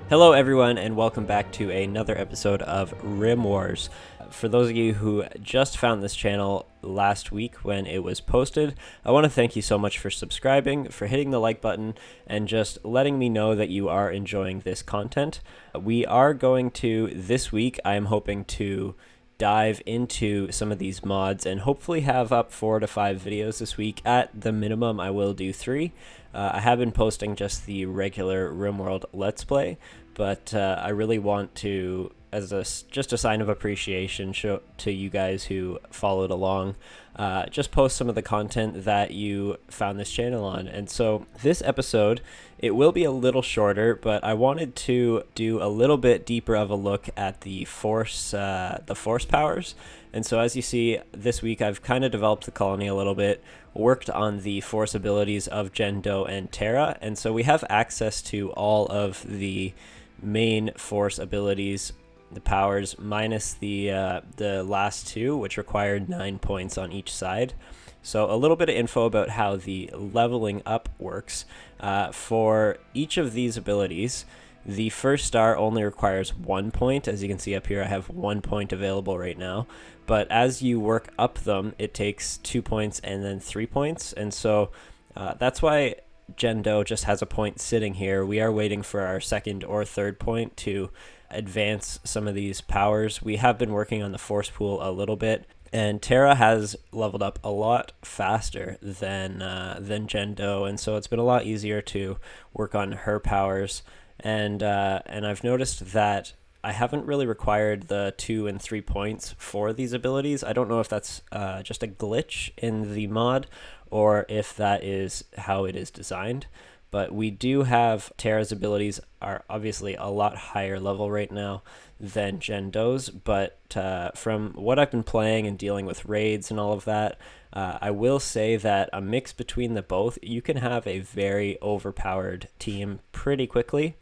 Hello everyone and welcome back to another episode of Rimworld. For those of you who just found this channel last week when it was posted, I want to thank you so much for subscribing, for hitting the like button, and just letting me know that you are enjoying this content. We are going to, this week, I'm hoping to dive into some of these mods and hopefully have up 4 to 5 videos this week. At the minimum, I will do 3. I have been posting just the regular Rimworld Let's Play, but I really want to, as just a sign of appreciation to you guys who followed along, just post some of the content that you found this channel on. And so this episode, it will be a little shorter, but I wanted to do a little bit deeper of a look at the force powers. And so as you see, this week I've kind of developed the colony a little bit, worked on the force abilities of Jendo and Terra, and so we have access to all of the main force abilities, the powers, minus the last two, which required 9 points on each side. So a little bit of info about how the leveling up works. For each of these abilities, the first star only requires 1 point. As you can see up here, I have 1 point available right now. But as you work up them, it takes 2 points and then 3 points. And so that's why Jendo just has a point sitting here. We are waiting for our second or third point to advance some of these powers. We have been working on the force pool a little bit, and Terra has leveled up a lot faster than Jendo, and so it's been a lot easier to work on her powers. And I've noticed that I haven't really required the 2 and 3 points for these abilities. I don't know if that's just a glitch in the mod or if that is how it is designed. But we do have Terra's abilities are obviously a lot higher level right now than Jendo's, but from what I've been playing and dealing with raids and all of that, I will say that a mix between the both, you can have a very overpowered team pretty quickly.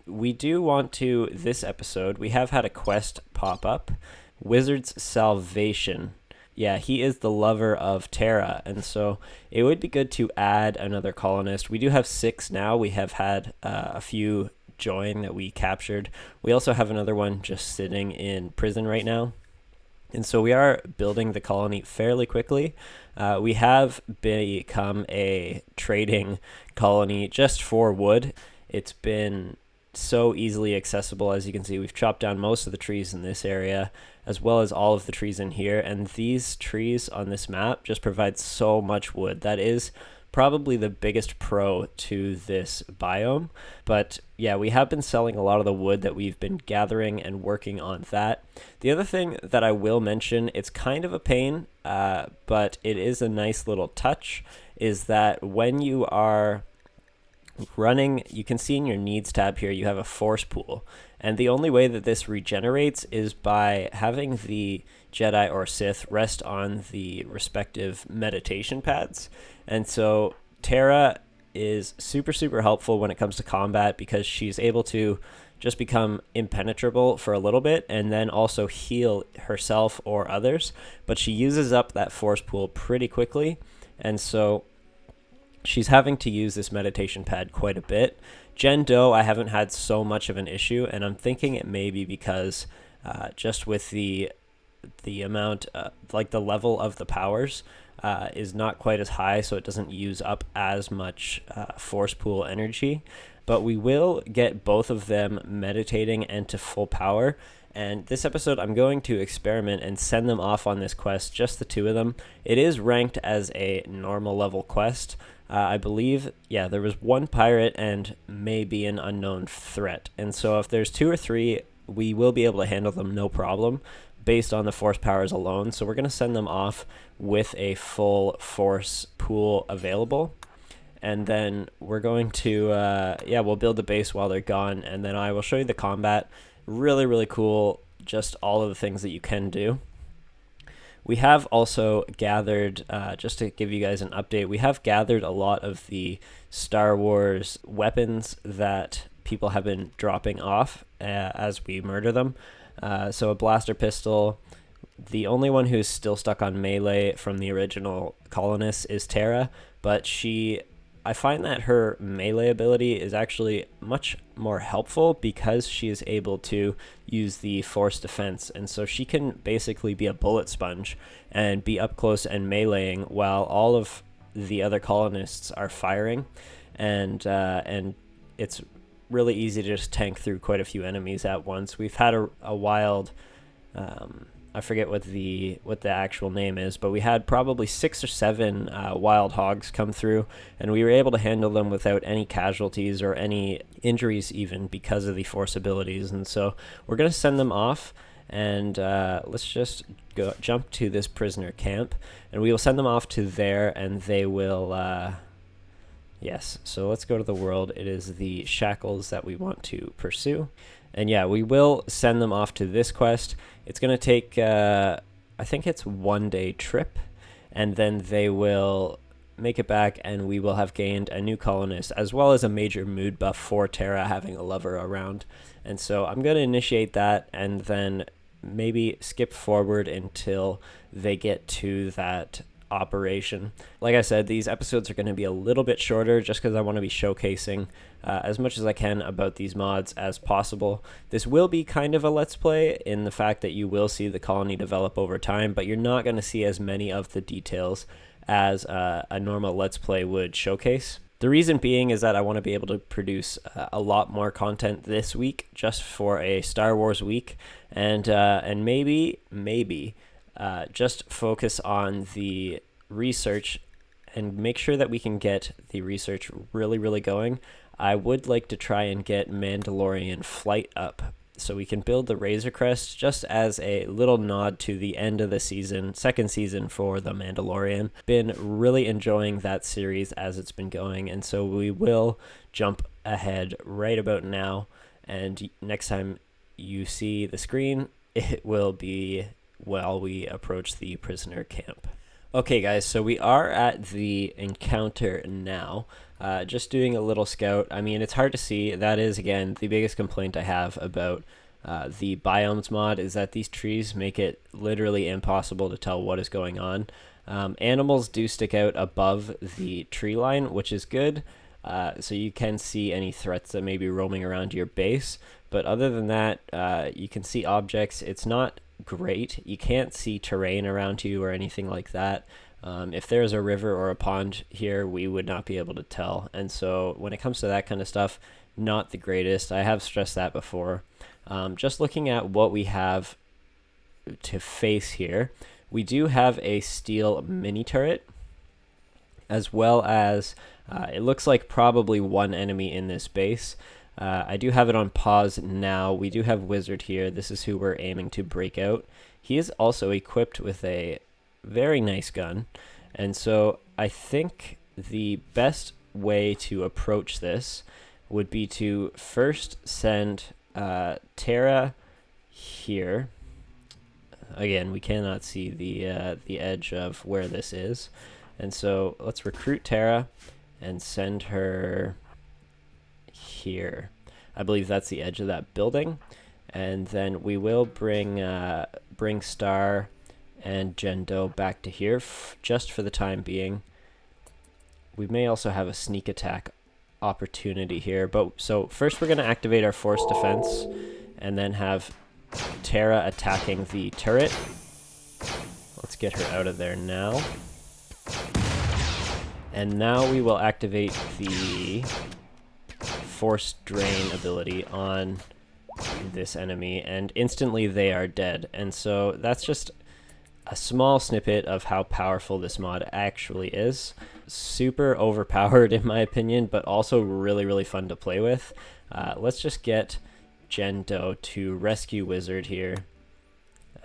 We do want to, this episode, we have had a quest pop up, Wizard's Salvation. Yeah, he is the lover of Terra, and so it would be good to add another colonist. We do have 6 now. We have had a few join that we captured. We also have another one just sitting in prison right now. And so we are building the colony fairly quickly. We have become a trading colony just for wood. It's been so easily accessible. As you can see, we've chopped down most of the trees in this area as well as all of the trees in here, and these trees on this map just provide so much wood. That is probably the biggest pro to this biome. But yeah, we have been selling a lot of the wood that we've been gathering and working on that. The other thing that I will mention, it's kind of a pain, but it is a nice little touch, is that when you are running, you can see in your needs tab here, you have a force pool. And the only way that this regenerates is by having the Jedi or Sith rest on the respective meditation pads. And so Terra is super, super helpful when it comes to combat because she's able to just become impenetrable for a little bit and then also heal herself or others. But she uses up that force pool pretty quickly. And so she's having to use this meditation pad quite a bit. Jendo, I haven't had so much of an issue, and I'm thinking it may be because just with the amount, like the level of the powers is not quite as high, so it doesn't use up as much force pool energy. But we will get both of them meditating and to full power. And this episode, I'm going to experiment and send them off on this quest, just the 2 of them. It is ranked as a normal level quest. I believe, yeah, there was 1 pirate and maybe an unknown threat. And so if there's 2 or 3, we will be able to handle them no problem based on the force powers alone. So we're going to send them off with a full force pool available. And then we're going to, we'll build the base while they're gone. And then I will show you the combat. Really, really cool. Just all of the things that you can do. We have also gathered, just to give you guys an update, we have gathered a lot of the Star Wars weapons that people have been dropping off as we murder them. So a blaster pistol. The only one who's still stuck on melee from the original colonists is Terra, but she I find that her melee ability is actually much more helpful because she is able to use the force defense, and so she can basically be a bullet sponge and be up close and meleeing while all of the other colonists are firing, and it's really easy to just tank through quite a few enemies at once. We've had a wild, I forget what the actual name is, but we had probably 6 or 7 wild hogs come through, and we were able to handle them without any casualties or any injuries even because of the force abilities. And so we're going to send them off, and let's just jump to this prisoner camp, and we will send them off to there, and they will yes, so let's go to the world. It is the shackles that we want to pursue. And yeah, we will send them off to this quest. It's going to take, I think it's 1-day trip, and then they will make it back, and we will have gained a new colonist, as well as a major mood buff for Terra having a lover around. And so I'm going to initiate that, and then maybe skip forward until they get to that operation. Like I said, these episodes are going to be a little bit shorter just because I want to be showcasing as much as I can about these mods as possible. This will be kind of a let's play in the fact that you will see the colony develop over time, but you're not going to see as many of the details as a normal let's play would showcase. The reason being is that I want to be able to produce a lot more content this week just for a Star Wars week, and maybe just focus on the research and make sure that we can get the research really going. I would like to try and get Mandalorian flight up so we can build the Razor Crest just as a little nod to the end of the season, second season for the Mandalorian. Been really enjoying that series as it's been going, and so we will jump ahead right about now, and next time you see the screen, it will be while we approach the prisoner camp. Okay guys, so we are at the encounter now. Just doing a little scout. I mean, it's hard to see. That is, again, the biggest complaint I have about the Biomes mod is that these trees make it literally impossible to tell what is going on. Animals do stick out above the tree line, which is good. So you can see any threats that may be roaming around your base. But other than that, you can see objects. It's not great. You can't see terrain around you or anything like that. If there's a river or a pond here, we would not be able to tell. And so when it comes to that kind of stuff, not the greatest. I have stressed that before. Just looking at what we have to face here, we do have a steel mini turret, as well as it looks like probably one enemy in this base. I do have it on pause now. We do have Wizard here. This is who we're aiming to break out. He is also equipped with a very nice gun, and so I think the best way to approach this would be to first send Terra here. Again, we cannot see the edge of where this is, and so let's recruit Terra and send her here. I believe that's the edge of that building, and then we will bring Star and Jendo back to here just for the time being. We may also have a sneak attack opportunity here, but so first we're going to activate our force defense and then have Terra attacking the turret. Let's get her out of there now. And now we will activate the force drain ability on this enemy, and instantly they are dead. And so that's just a small snippet of how powerful this mod actually is. Super overpowered in my opinion, but also really fun to play with. Let's just get Jendo to rescue Wizard here.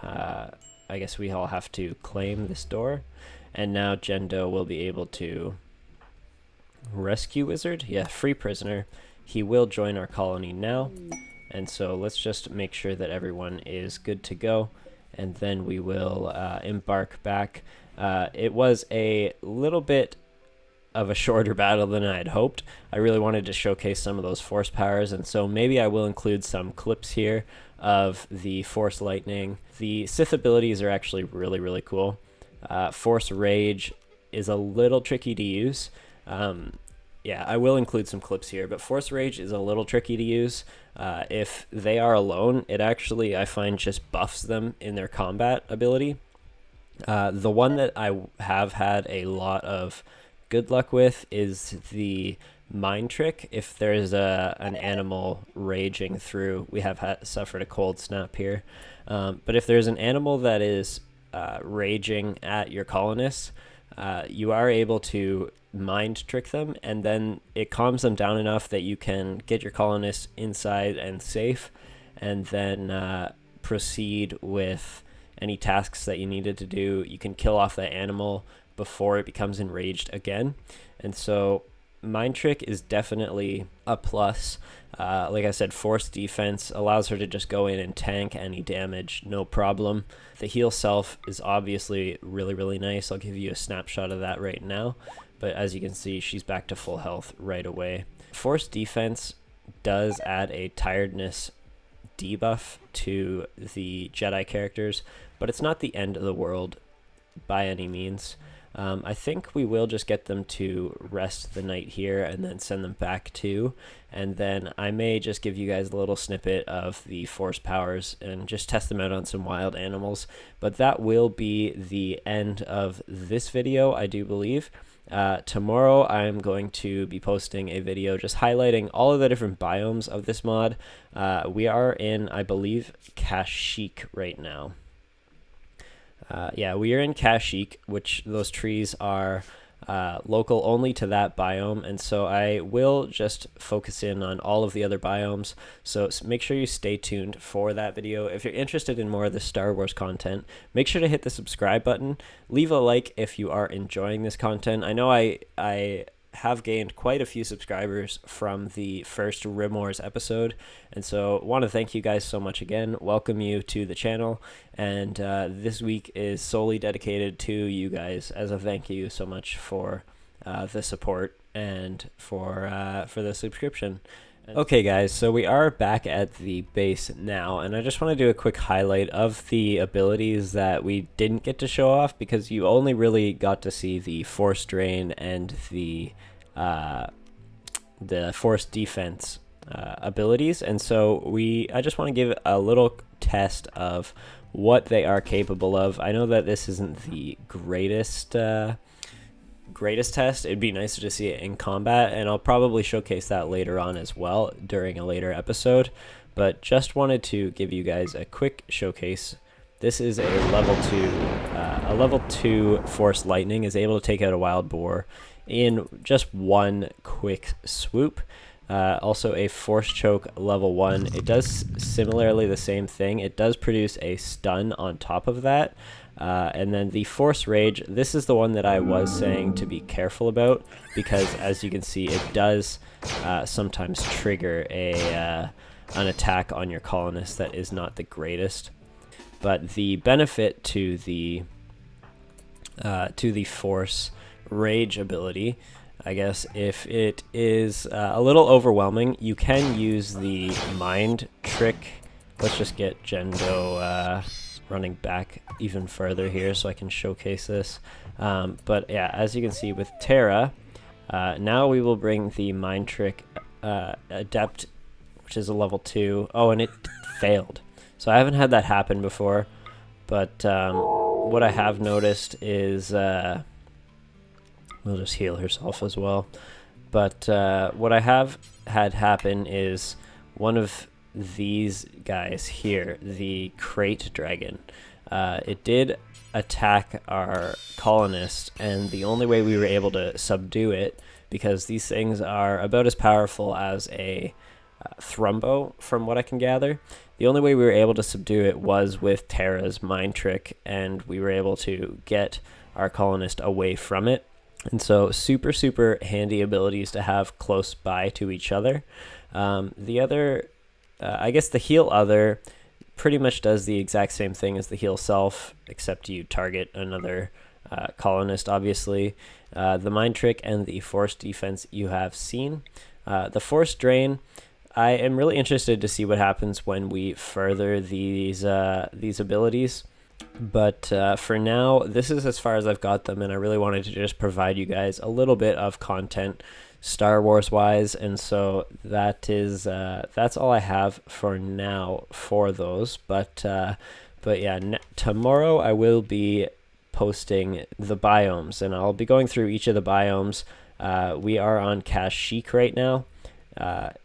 I guess we all have to claim this door, and now Jendo will be able to rescue Wizard. Yeah, free prisoner. He will join our colony now, and so let's just make sure that everyone is good to go, and then we will embark back. It was a little bit of a shorter battle than I had hoped. I really wanted to showcase some of those force powers, and so maybe I will include some clips here of the force lightning. The Sith abilities are actually really cool. Force rage is a little tricky to use. yeah, I will include some clips here, but Force Rage is a little tricky to use. If they are alone, it actually, I find, just buffs them in their combat ability. The one that I have had a lot of good luck with is the Mind Trick. If there's an animal raging through, we have suffered a cold snap here. But if there's an animal that is raging at your colonists, you are able to mind trick them, and then it calms them down enough that you can get your colonists inside and safe, and then proceed with any tasks that you needed to do. You can kill off that animal before it becomes enraged again. And so Mind Trick is definitely a plus. Like I said, Force Defense allows her to just go in and tank any damage, no problem. The heal self is obviously really, really nice. I'll give you a snapshot of that right now. But as you can see, she's back to full health right away. Force Defense does add a tiredness debuff to the Jedi characters, but it's not the end of the world by any means. I think we will just get them to rest the night here and then send them back too. And then I may just give you guys a little snippet of the force powers and just test them out on some wild animals. But that will be the end of this video, I do believe. Tomorrow I'm going to be posting a video just highlighting all of the different biomes of this mod. We are in, I believe, Kashyyyk right now. Yeah, we are in Kashyyyk, which those trees are local only to that biome, and so I will just focus in on all of the other biomes, so make sure you stay tuned for that video. If you're interested in more of the Star Wars content, make sure to hit the subscribe button, leave a like if you are enjoying this content. I know I have gained quite a few subscribers from the first Rimworld episode, and so want to thank you guys so much again, welcome you to the channel, and this week is solely dedicated to you guys as a thank you so much for the support and for the subscription. Okay guys, so we are back at the base now, and I just want to do a quick highlight of the abilities that we didn't get to show off because you only really got to see the Force Drain and the Force Defense abilities, and so I just want to give a little test of what they are capable of. I know that this isn't the greatest test. It'd be nicer to see it in combat, and I'll probably showcase that later on as well during a later episode, but just wanted to give you guys a quick showcase. This is a level 2 Force Lightning, is able to take out a wild boar in just one quick swoop. Also a Force Choke level 1. It does similarly the same thing. It does produce a stun on top of that. And then the Force Rage, this is the one that I was saying to be careful about, because as you can see, it does sometimes trigger an attack on your colonists that is not the greatest. But the benefit to the Force Rage ability, I guess, if it is a little overwhelming, you can use the Mind Trick. Let's just get Jendo running back even further here so I can showcase this. But yeah, as you can see with Terra, now we will bring the Mind Trick Adept, which is a level 2. Oh, and it failed. So I haven't had that happen before, but what I have noticed is we'll just heal herself as well. But what I have had happen is one of these guys here, the Krait Dragon. It did attack our colonist, and the only way we were able to subdue it, because these things are about as powerful as a Thrumbo from what I can gather, the only way we were able to subdue it was with Terra's Mind Trick, and we were able to get our colonist away from it. And so super, super handy abilities to have close by to each other. The other, I guess the Heal Other pretty much does the exact same thing as the Heal Self, except you target another colonist, obviously. The Mind Trick and the Force Defense you have seen. The Force Drain, I am really interested to see what happens when we further these abilities. But for now, this is as far as I've got them, and I really wanted to just provide you guys a little bit of content Star Wars wise, and so that's all I have for now for those. But yeah, tomorrow I will be posting the biomes, and I'll be going through each of the biomes. We are on Kashyyyk right now,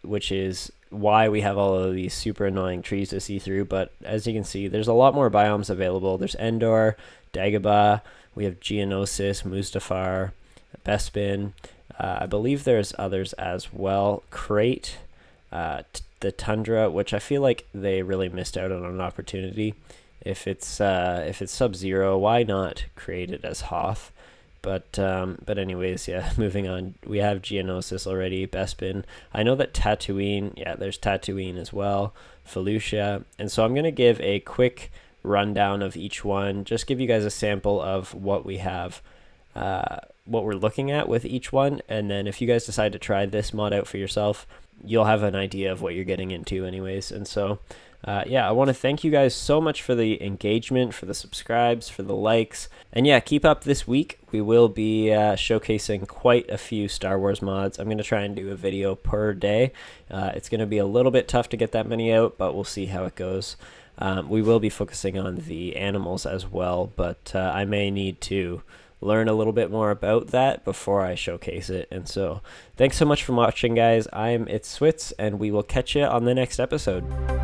which is why we have all of these super annoying trees to see through. But as you can see, there's a lot more biomes available. There's Endor, Dagobah, we have Geonosis, Mustafar, Bespin. I believe there's others as well. Krait, the Tundra, which I feel like they really missed out on an opportunity. If it's Sub-Zero, why not create it as Hoth? But anyways, yeah, moving on. We have Geonosis already, Bespin. I know that Tatooine, yeah, there's Tatooine as well, Felucia. And so I'm going to give a quick rundown of each one, just give you guys a sample of what we have, what we're looking at with each one. And then if you guys decide to try this mod out for yourself, you'll have an idea of what you're getting into anyways. And so yeah, I want to thank you guys so much for the engagement, for the subscribes, for the likes. And yeah, keep up this week. We will be showcasing quite a few Star Wars mods. I'm going to try and do a video per day. It's going to be a little bit tough to get that many out, but we'll see how it goes. We will be focusing on the animals as well, but I may need to learn a little bit more about that before I showcase it. And so thanks so much for watching, guys. It's Switz, and we will catch you on the next episode.